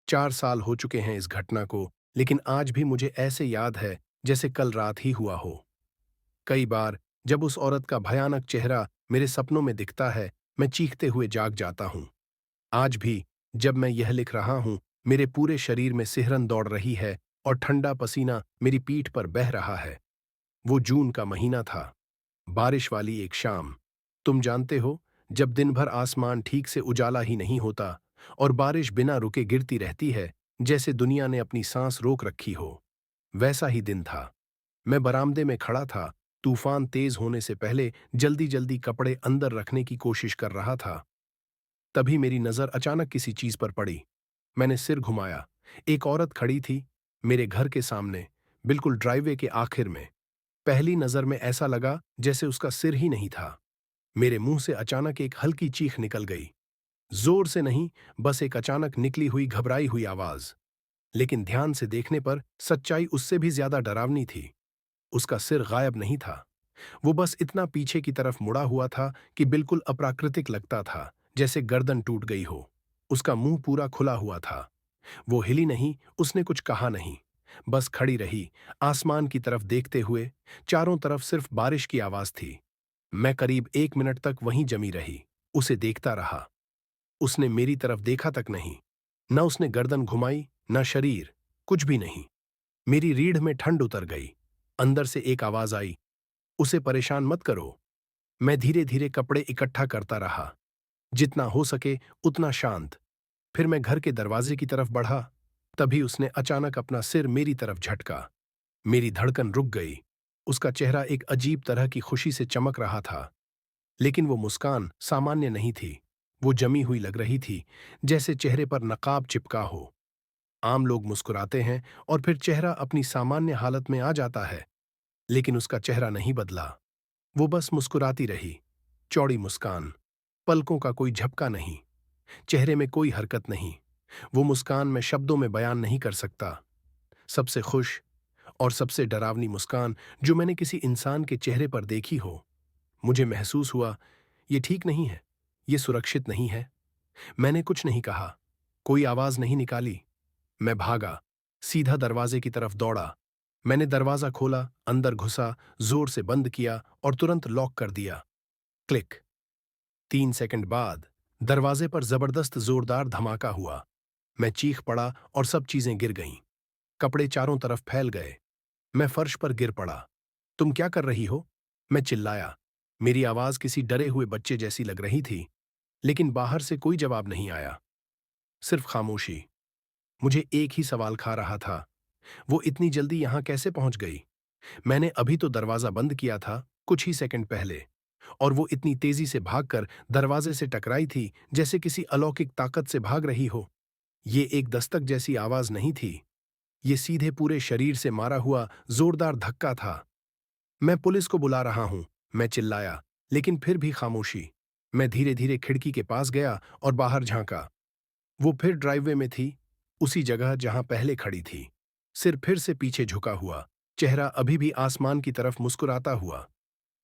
4 साल हो चुके हैं इस घटना को, लेकिन आज भी मुझे ऐसे याद है जैसे कल रात ही हुआ हो। कई बार जब उस औरत का भयानक चेहरा मेरे सपनों में दिखता है, मैं चीखते हुए जाग जाता हूँ। आज भी जब मैं यह लिख रहा हूँ, मेरे पूरे शरीर में सिहरन दौड़ रही है और ठंडा पसीना मेरी पीठ पर बह रहा है। वो जून का महीना था, बारिश वाली एक शाम। तुम जानते हो, जब दिन भर आसमान ठीक से उजाला ही नहीं होता और बारिश बिना रुके गिरती रहती है, जैसे दुनिया ने अपनी सांस रोक रखी हो। वैसा ही दिन था। मैं बरामदे में खड़ा था, तूफान तेज होने से पहले जल्दी जल्दी कपड़े अंदर रखने की कोशिश कर रहा था। तभी मेरी नजर अचानक किसी चीज पर पड़ी। मैंने सिर घुमाया। एक औरत खड़ी थी, मेरे घर के सामने, बिल्कुल ड्राइववे के आखिर में। पहली नजर में ऐसा लगा जैसे उसका सिर ही नहीं था। मेरे मुंह से अचानक एक हल्की चीख निकल गई। जोर से नहीं, बस एक अचानक निकली हुई घबराई हुई आवाज। लेकिन ध्यान से देखने पर सच्चाई उससे भी ज्यादा डरावनी थी। उसका सिर गायब नहीं था। वो बस इतना पीछे की तरफ मुड़ा हुआ था कि बिल्कुल अप्राकृतिक लगता था, जैसे गर्दन टूट गई हो। उसका मुंह पूरा खुला हुआ था। वो हिली नहीं, उसने कुछ कहा नहीं। बस खड़ी रही, आसमान की तरफ देखते हुए। चारों तरफ सिर्फ बारिश की आवाज थी। मैं करीब 1 मिनट तक वहीं जमी रही, उसे देखता रहा। उसने मेरी तरफ देखा तक नहीं। न उसने गर्दन घुमाई, न शरीर, कुछ भी नहीं। मेरी रीढ़ में ठंड उतर गई। अंदर से एक आवाज आई, उसे परेशान मत करो। मैं धीरे धीरे कपड़े इकट्ठा करता रहा, जितना हो सके उतना शांत। फिर मैं घर के दरवाजे की तरफ बढ़ा। तभी उसने अचानक अपना सिर मेरी तरफ झटका। मेरी धड़कन रुक गई। उसका चेहरा एक अजीब तरह की खुशी से चमक रहा था, लेकिन वो मुस्कान सामान्य नहीं थी। वो जमी हुई लग रही थी, जैसे चेहरे पर नकाब चिपका हो। आम लोग मुस्कुराते हैं और फिर चेहरा अपनी सामान्य हालत में आ जाता है, लेकिन उसका चेहरा नहीं बदला। वो बस मुस्कुराती रही, चौड़ी मुस्कान, पलकों का कोई झपका नहीं, चेहरे में कोई हरकत नहीं। वो मुस्कान मैं शब्दों में बयान नहीं कर सकता। सबसे खुश और सबसे डरावनी मुस्कान जो मैंने किसी इंसान के चेहरे पर देखी हो। मुझे महसूस हुआ, ये ठीक नहीं है, ये सुरक्षित नहीं है। मैंने कुछ नहीं कहा, कोई आवाज नहीं निकाली। मैं भागा, सीधा दरवाजे की तरफ दौड़ा। मैंने दरवाजा खोला, अंदर घुसा, जोर से बंद किया और तुरंत लॉक कर दिया। क्लिक। 3 सेकंड बाद दरवाजे पर जबरदस्त जोरदार धमाका हुआ। मैं चीख पड़ा और सब चीजें गिर गईं। कपड़े चारों तरफ फैल गए। मैं फर्श पर गिर पड़ा। तुम क्या कर रही हो? मैं चिल्लाया। मेरी आवाज किसी डरे हुए बच्चे जैसी लग रही थी, लेकिन बाहर से कोई जवाब नहीं आया, सिर्फ खामोशी। मुझे एक ही सवाल खा रहा था, वो इतनी जल्दी यहां कैसे पहुंच गई? मैंने अभी तो दरवाजा बंद किया था, कुछ ही सेकंड पहले, और वो इतनी तेजी से भागकर दरवाजे से टकराई थी जैसे किसी अलौकिक ताकत से भाग रही हो। ये एक दस्तक जैसी आवाज नहीं थी, ये सीधे पूरे शरीर से मारा हुआ जोरदार धक्का था। मैं पुलिस को बुला रहा हूं, मैं चिल्लाया, लेकिन फिर भी खामोशी। मैं धीरे धीरे खिड़की के पास गया और बाहर झांका। वो फिर ड्राइववे में थी, उसी जगह जहां पहले खड़ी थी। सिर फिर से पीछे झुका हुआ, चेहरा अभी भी आसमान की तरफ मुस्कुराता हुआ।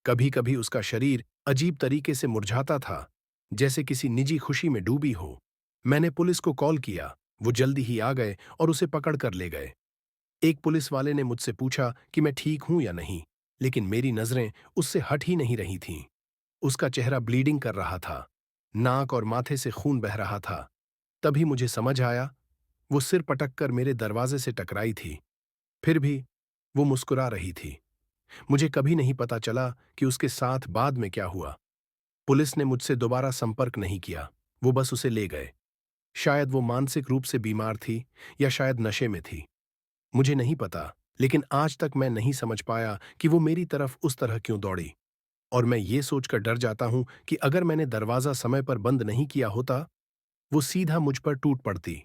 कभी कभी उसका शरीर अजीब तरीके से मुरझाता था, जैसे किसी निजी खुशी में डूबी हो। मैंने पुलिस को कॉल किया, वो जल्दी ही आ गए और उसे पकड़ कर ले गए। एक पुलिस वाले ने मुझसे पूछा कि मैं ठीक हूं या नहीं, लेकिन मेरी नजरें उससे हट ही नहीं रही थीं। उसका चेहरा ब्लीडिंग कर रहा था, नाक और माथे से खून बह रहा था। तभी मुझे समझ आया, वो सिर पटक कर मेरे दरवाजे से टकराई थी। फिर भी वो मुस्कुरा रही थी। मुझे कभी नहीं पता चला कि उसके साथ बाद में क्या हुआ। पुलिस ने मुझसे दोबारा संपर्क नहीं किया, वो बस उसे ले गए। शायद वो मानसिक रूप से बीमार थी या शायद नशे में थी, मुझे नहीं पता, लेकिन आज तक मैं नहीं समझ पाया कि वो मेरी तरफ उस तरह क्यों दौड़ी। और मैं ये सोचकर डर जाता हूं कि अगर मैंने दरवाजा समय पर बंद नहीं किया होता, वो सीधा मुझ पर टूट पड़ती।